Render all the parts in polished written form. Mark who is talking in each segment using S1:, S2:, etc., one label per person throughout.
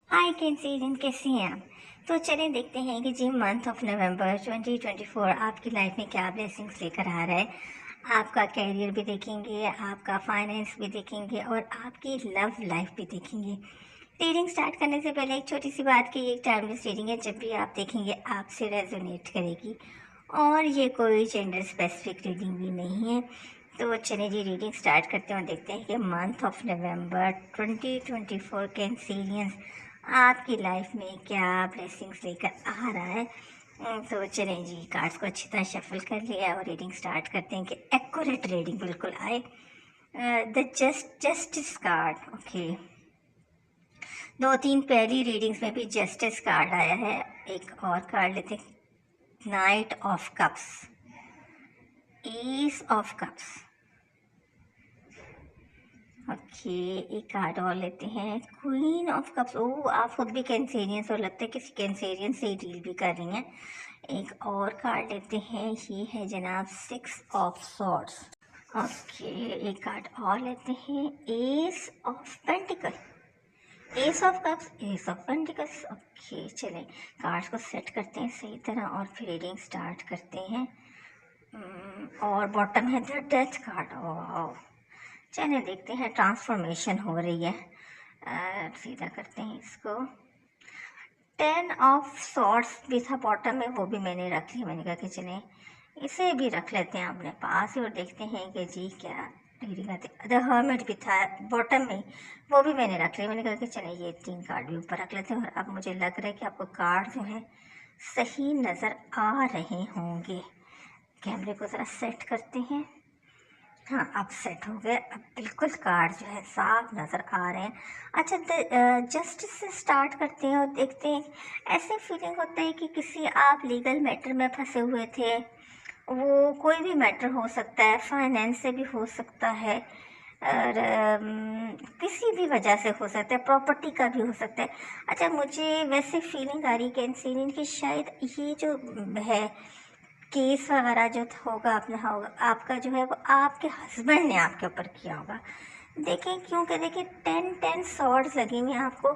S1: हाय कैंसरियन, कैसे हैं आप। तो चलें देखते हैं कि जी मंथ ऑफ नवंबर 2024 आपकी लाइफ में क्या ब्लेसिंग्स लेकर आ रहा है। आपका कैरियर भी देखेंगे, आपका फाइनेंस भी देखेंगे और आपकी लव लाइफ भी देखेंगे। रीडिंग स्टार्ट करने से पहले एक छोटी सी बात की, एक टाइमलेस रीडिंग है, जब भी आप देखेंगे आपसे रेजोनेट करेगी और ये कोई जेंडर स्पेसिफिक रीडिंग भी नहीं है। तो चलिए जी रीडिंग स्टार्ट करते हैं और देखते हैं कि मंथ ऑफ नवंबर 2024 कैंसरियंस आपकी लाइफ में क्या ब्लेसिंग्स लेकर आ रहा है। तो चलें जी, कार्ड्स को अच्छी तरह शफल कर लिया और रीडिंग स्टार्ट करते हैं कि एक्यूरेट रीडिंग बिल्कुल आए। The justice card, okay. दो तीन पहली रीडिंग्स में भी जस्टिस कार्ड आया है। एक और कार्ड लेते हैं, night of cups, S of cups, okay. एक कार्ड और लेते हैं, क्वीन ऑफ कप्स। ओह, आप खुद भी कैंसेरियंस और लगता है किसी कैंसेरियन से डील भी कर रही हैं। एक और कार्ड लेते हैं, ये है जनाब सिक्स ऑफ सॉर्ड्स, ओके। एक कार्ड और लेते हैं, S of pentacle, S of cups, S of pentacles, okay. चलें कार्ड्स को सेट करते हैं सही तरह और फिर रीडिंग स्टार्ट करते हैं। और बॉटम है द डेथ कार्ड। ओह, चलिए देखते हैं, ट्रांसफॉर्मेशन हो रही है। सीधा करते हैं इसको। 10 ऑफ सॉर्ड्स भी था बॉटम में, वो भी मैंने रख लिया। मैंने कहा कि चलें इसे भी रख लेते हैं अपने पास और देखते हैं कि जी क्या रीडिंग आती है। द हर्मिट भी था बॉटम में, वो भी मैंने रख लिया। मैंने कहा कि चलें ये 3 कार्ड भी ऊपर रख लेते हैं। और अब मुझे लग रहा है कि आपको कार्ड जो है सही नज़र आ रहे होंगे। कैमरे को ज़रा सेट करते हैं। हाँ, अब सेट हो गए। अब बिल्कुल कार्ड जो है साफ नज़र आ रहे हैं। अच्छा, जस्टिस से स्टार्ट करते हैं और देखते हैं। ऐसे फीलिंग होता है कि किसी आप लीगल मैटर में फंसे हुए थे। वो कोई भी मैटर हो सकता है, फाइनेंस से भी हो सकता है और किसी भी वजह से हो सकता है, प्रॉपर्टी का भी हो सकता है। अच्छा, मुझे वैसे फीलिंग आ रही है कैंसरियन की शायद ये जो है केस वगैरह जो होगा अपना होगा आपका जो है वो आपके हस्बैंड ने आपके ऊपर किया होगा। देखें क्योंकि देखिए 10 सॉर्ड्स लगी हुई हैं आपको।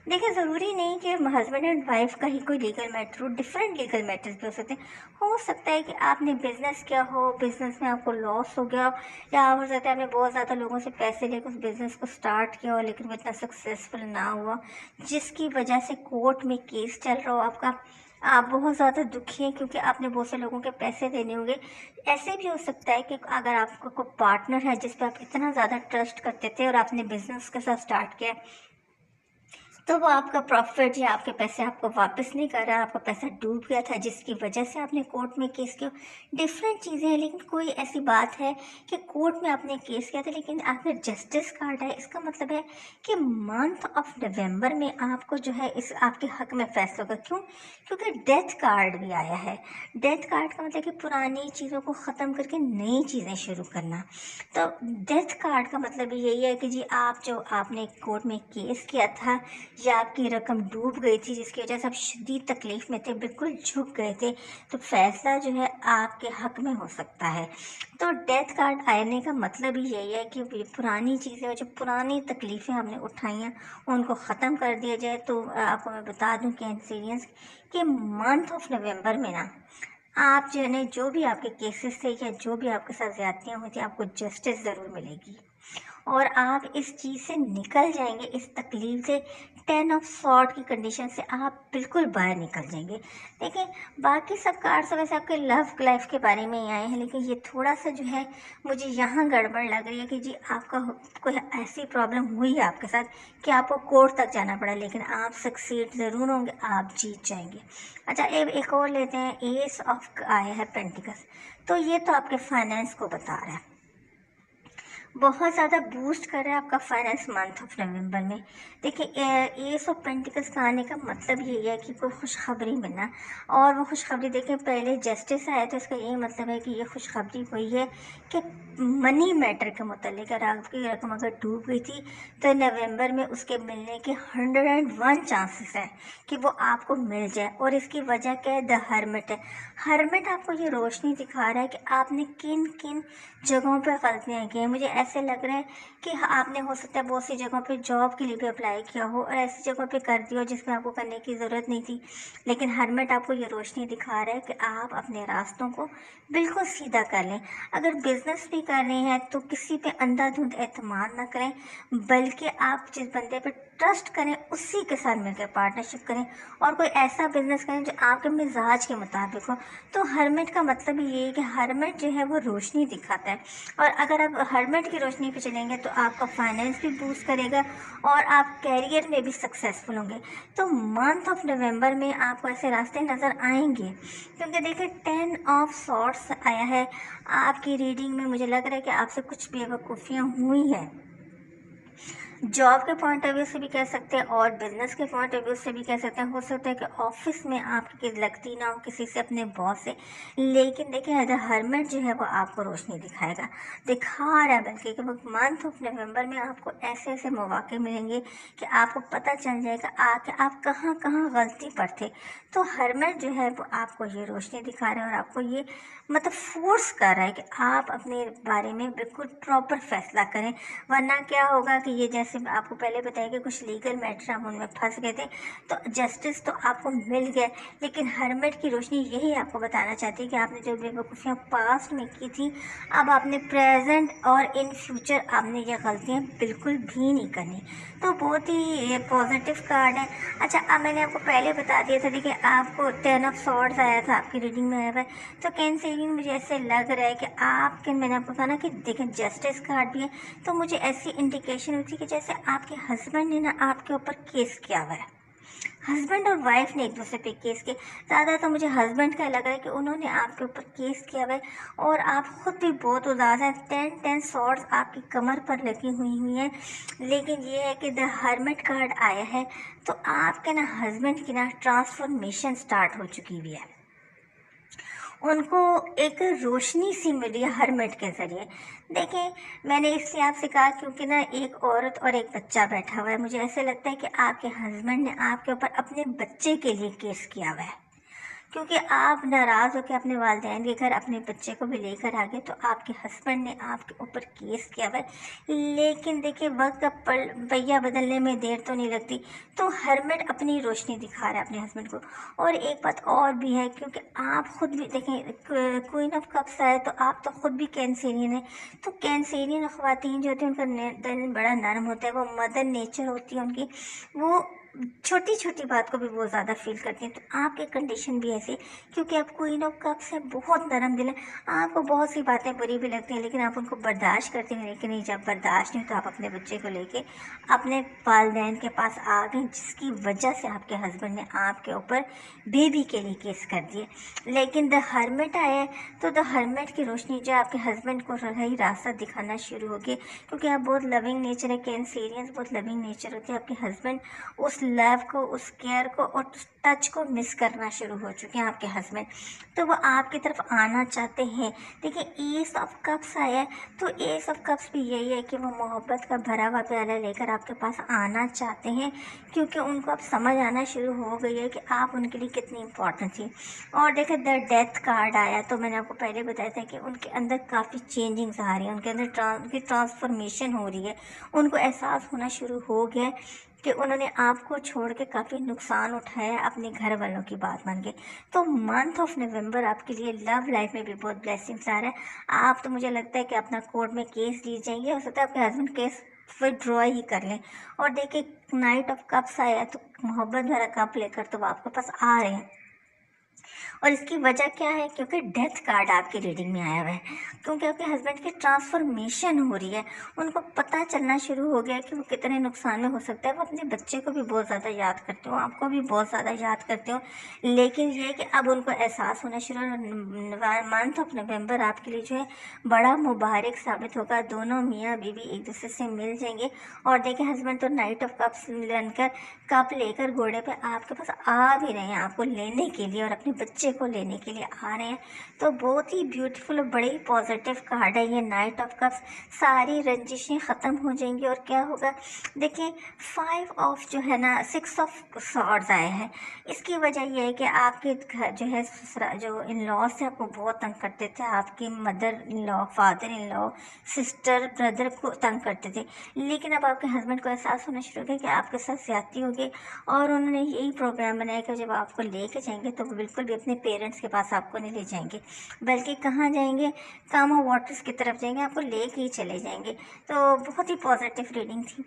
S1: देखिए ज़रूरी नहीं कि हस्बैंड एंड वाइफ का ही कोई लीगल मैटर हो, डिफरेंट लीगल मैटर्स भी हो सकते हैं। हो सकता है कि आपने बिजनेस किया हो, बिजनेस में आपको लॉस हो गया हो, या हो सकता है आपने बहुत ज़्यादा लोगों से पैसे लेकर उस बिज़नेस को स्टार्ट किया हो लेकिन वो इतना सक्सेसफुल ना हुआ, जिसकी वजह से कोर्ट में केस चल रहा हो आपका। आप बहुत ज़्यादा दुखी हैं क्योंकि आपने बहुत से लोगों के पैसे देने होंगे। ऐसे भी हो सकता है कि अगर आपका कोई पार्टनर है जिस पे आप इतना ज़्यादा ट्रस्ट करते थे और आपने बिजनेस के साथ स्टार्ट किया, तो वो आपका प्रॉफिट या आपके पैसे आपको वापस नहीं कर रहा, आपका पैसा डूब गया था जिसकी वजह से आपने कोर्ट में केस किया। डिफरेंट चीज़ें हैं, लेकिन कोई ऐसी बात है कि कोर्ट में आपने केस किया था लेकिन आपने जस्टिस कार्ड है। इसका मतलब है कि मंथ ऑफ नवंबर में आपको जो है इस आपके हक में फैसला होगा। क्यों? क्योंकि डेथ कार्ड भी आया है। डेथ कार्ड का मतलब कि पुरानी चीज़ों को ख़त्म करके नई चीज़ें शुरू करना। तो डेथ कार्ड का मतलब यही है कि जी आप जो आपने कोर्ट में केस किया था या आपकी रकम डूब गई थी जिसकी वजह से आप शदीद तकलीफ में थे, बिल्कुल झुक गए थे, तो फैसला जो है आपके हक में हो सकता है। तो डेथ कार्ड आने का मतलब ही यही है कि पुरानी चीज़ें, जो पुरानी तकलीफ़ें हमने उठाई हैं, उनको ख़त्म कर दिया जाए। तो आपको मैं बता दूं कैंसरियंस कि मंथ ऑफ नवंबर में ना आप जो है ना, जो भी आपके केसेस थे या जो भी आपके साथ ज़्यादतियाँ हुई थी, आपको जस्टिस ज़रूर मिलेगी और आप इस चीज़ से निकल जाएंगे, इस तकलीफ से। 10 ऑफ सॉर्ड की कंडीशन से आप बिल्कुल बाहर निकल जाएंगे। देखिए बाकी सब कार्ड्स वैसे आपके लव लाइफ के बारे में ही आए हैं, लेकिन ये थोड़ा सा जो है मुझे यहाँ गड़बड़ लग रही है कि जी आपका कोई ऐसी प्रॉब्लम हुई है आपके साथ कि आपको कोर्ट तक जाना पड़ा, लेकिन आप सक्सीड ज़रूर होंगे, आप जीत जाएंगे। अच्छा, एक और लेते हैं, एस ऑफ आया है पेंटिकल्स। तो ये तो आपके फाइनेंस को बता रहा है, बहुत ज़्यादा बूस्ट कर रहा है आपका फाइनेंस मंथ ऑफ नवंबर में। देखिए एस ऑफ पेंटिकल्स का आने का मतलब यही है कि कोई खुशखबरी मिलना, और वो खुशखबरी देखें पहले जस्टिस आया तो इसका यही मतलब है कि ये खुशखबरी हुई है कि मनी मैटर के मुतालिक अगर आपकी रकम अगर डूब गई थी तो नवंबर में उसके मिलने के 101 चांसेस हैं कि वो आपको मिल जाए। और इसकी वजह क्या है? द हर्मिट है। हर्मिट आपको ये रोशनी दिखा रहा है कि आपने किन किन जगहों पर गलतियाँ की हैं। मुझे ऐसे लग रहा है कि आपने हो सकता है बहुत सी जगहों पे जॉब के लिए भी अप्लाई किया हो और ऐसी जगहों पे कर दिया हो जिसमें आपको करने की ज़रूरत नहीं थी, लेकिन हर्मिट आपको ये रोशनी दिखा रहा है कि आप अपने रास्तों को बिल्कुल सीधा कर लें। अगर बिजनेस भी कर रहे हैं तो किसी पे अंधाधुंध एतमाद ना करें, बल्कि आप जिस बंदे पे ट्रस्ट करें उसी के साथ मिलकर पार्टनरशिप करें और कोई ऐसा बिजनेस करें जो आपके मिजाज के मुताबिक हो। तो हर्मिट का मतलब ये है कि हर्मिट जो है वो रोशनी दिखाता है, और अगर आप हर्मिट की रोशनी पे चलेंगे तो आपका फाइनेंस भी बूस्ट करेगा और आप कैरियर में भी सक्सेसफुल होंगे। तो मंथ ऑफ नवंबर में आपको ऐसे रास्ते नज़र आएंगे, क्योंकि देखिए 10 ऑफ सॉर्ट्स आया है आपकी रीडिंग में। मुझे लग रहा है कि आपसे कुछ बेवकूफ़ियाँ हुई हैं, जॉब के पॉइंट ऑफ व्यू से भी कह सकते हैं और बिजनेस के पॉइंट ऑफ व्यू से भी कह सकते हैं। हो सकता है कि ऑफिस में आपकी लगती ना हो किसी से, अपने बॉस से, लेकिन देखिए द हर्मिट जो है वो आपको रोशनी दिखाएगा, दिखा रहा है बल्कि कि वो मंथ ऑफ नवंबर में आपको ऐसे ऐसे मौके मिलेंगे कि आपको पता चल जाएगा कि आप कहाँ कहाँ गलती पर थे। तो हर्मिट जो है वो आपको ये रोशनी दिखा रहा है और आपको ये मतलब फोर्स कर रहा है कि आप अपने बारे में बिल्कुल प्रॉपर फैसला करें, वरना क्या होगा कि ये जैसे आपको पहले बताया कि कुछ लीगल मैटर हम उनमें फंस गए थे, तो जस्टिस तो आपको मिल गया, लेकिन हर्मिट की रोशनी यही आपको बताना चाहती है कि आपने जो बेवकूफ़ियाँ पास्ट में की थी, अब आपने प्रेजेंट और इन फ्यूचर आपने ये गलतियाँ बिल्कुल भी नहीं करनी। तो बहुत ही पॉजिटिव कार्ड है। अच्छा, अब मैंने आपको पहले बता दिया था, देखिए आपको 10 ऑफ सॉर्ड्स आया था आपकी रीडिंग में आया हुआ है, तो कैंसरियन मुझे ऐसे लग रहा है कि आपके, मैंने आपको कहा ना कि देखिए जस्टिस कार्ड भी है, तो मुझे ऐसी इंडिकेशन हुई थी कि जैसे आपके हस्बैंड ने ना आपके ऊपर केस किया हुआ है, हस्बैंड और वाइफ ने एक दूसरे पे केस किया। ज़्यादा तो मुझे हस्बैंड का लग रहा है कि उन्होंने आपके ऊपर केस किया हुआ है और आप खुद भी बहुत उदास हैं। 10 सॉर्ड्स आपकी कमर पर लगी हुई हैं, लेकिन ये है कि द हर्मिट कार्ड आया है, तो आपके ना हस्बैंड की ना ट्रांसफॉर्मेशन स्टार्ट हो चुकी हुई है, उनको एक रोशनी सी मिली है हर्मिट के ज़रिए। देखिए मैंने इसलिए आपसे कहा क्योंकि ना एक औरत और एक बच्चा बैठा हुआ है, मुझे ऐसे लगता है कि आपके हस्बैंड ने आपके ऊपर अपने बच्चे के लिए केस किया हुआ है, क्योंकि आप नाराज़ होकर अपने वालिदैन के घर अपने बच्चे को भी लेकर आ गए, तो आपके हस्बैंड ने आपके ऊपर केस किया हुआ है। लेकिन देखिए वक्त का पहिया बदलने में देर तो नहीं लगती, तो हर्मिट अपनी रोशनी दिखा रहा है अपने हस्बैंड को। और एक बात और भी है, क्योंकि आप खुद भी देखें क्वीन ऑफ कप्स है, तो आप तो खुद भी कैंसेरियन है, तो कैंसेरियन ख़वातीन जो होती हैं उनका दिल बड़ा नरम होता है, वो मदर नेचर होती है उनकी, वो छोटी छोटी बात को भी बहुत ज़्यादा फील करती हैं। तो आपकी कंडीशन भी ऐसी, क्योंकि आप क्वीन ऑफ कप्स है, बहुत नरम दिल है, आपको बहुत सी बातें बुरी भी लगती हैं लेकिन आप उनको बर्दाश्त करते हैं। लेकिन नहीं, जब बर्दाश्त नहीं तो आप अपने बच्चे को लेके अपने वालिदैन के पास आ गए, जिसकी वजह से आपके हस्बैंड ने आपके ऊपर बेबी के लिए केस कर दिए। लेकिन द हर्मिट आया है, तो द हर्मिट की रोशनी जो आपके हस्बैंड को सही रास्ता दिखाना शुरू हो गई, क्योंकि आप बहुत लविंग नेचर है, कैंसेरियंस बहुत लविंग नेचर होते हैं। आपके हस्बैंड उस लव को, उस केयर को और टच को मिस करना शुरू हो चुके हैं आपके हस्बैंड, तो वो आपकी तरफ आना चाहते हैं। देखिए एस ऑफ कप्स आया है, तो एस ऑफ कप्स भी यही है कि वो मोहब्बत का भरा हुआ प्याला लेकर आपके पास आना चाहते हैं, क्योंकि उनको अब समझ आना शुरू हो गई है कि आप उनके लिए कितनी इंपॉर्टेंट थी। और देखिए द डेथ कार्ड आया, तो मैंने आपको पहले बताया था कि उनके अंदर काफ़ी चेंजिंग्स आ रही हैं, उनके अंदर उनकी ट्रांसफॉर्मेशन हो रही है, उनको एहसास होना शुरू हो गया है कि उन्होंने आपको छोड़ के काफ़ी नुकसान उठाया अपने घर वालों की बात मान के। तो मंथ ऑफ नवंबर आपके लिए लव लाइफ में भी बहुत ब्लेसिंग्स आ रहा है। आप तो मुझे लगता है कि अपना कोर्ट में केस जीत जाएंगे, हो सकता है आपके हस्बैंड केस विड्रॉ ही कर लें। और देखिए नाइट ऑफ कप्स आया, तो मोहब्बत भरा कप लेकर तो वो आपके पास आ रहे हैं, और इसकी वजह क्या है, क्योंकि डेथ कार्ड आपकी रीडिंग में आया हुआ है, क्योंकि आपके हस्बैंड की ट्रांसफॉर्मेशन हो रही है, उनको पता चलना शुरू हो गया कि वो कितने नुकसान में हो सकता है। वो अपने बच्चे को भी बहुत ज़्यादा याद करते हो, आपको भी बहुत ज़्यादा याद करते हो, लेकिन ये है कि अब उनको एहसास होना शुरू। मंथ ऑफ नवंबर आपके लिए जो है बड़ा मुबारक साबित होगा, दोनों मियाँ बीवी एक दूसरे से मिल जाएंगे। और देखिए हस्बैंड तो नाइट ऑफ कप्स बनकर कप लेकर घोड़े पे आपके पास आ भी रहे हैं आपको लेने के लिए और अपने बच्चे को लेने के लिए आ रहे हैं। तो बहुत ही ब्यूटीफुल और बड़े ही पॉजिटिव कार्ड है ये नाइट ऑफ कप्स। सारी रंजिशें ख़त्म हो जाएंगी और क्या होगा, देखिए 5 ऑफ जो है ना 6 ऑफ सॉर्ड्स आए हैं। इसकी वजह यह है कि आपके घर जो है जो इन लॉ से आपको बहुत तंग करते थे, आपकी mother in law, father in law, sister, brother को तंग करते थे, लेकिन अब आपके हस्बैंड को एहसास होना शुरू हो गया कि आपके साथ ज्यादती होगी और उन्होंने यही प्रोग्राम बनाया कि जब आपको लेके जाएंगे तो वो बिल्कुल भी अपने पेरेंट्स के पास आपको नहीं ले जाएंगे, बल्कि कहाँ जाएंगे, कामा वाटर्स की तरफ जाएंगे, आपको लेके ही चले जाएंगे। तो बहुत ही पॉजिटिव रीडिंग थी।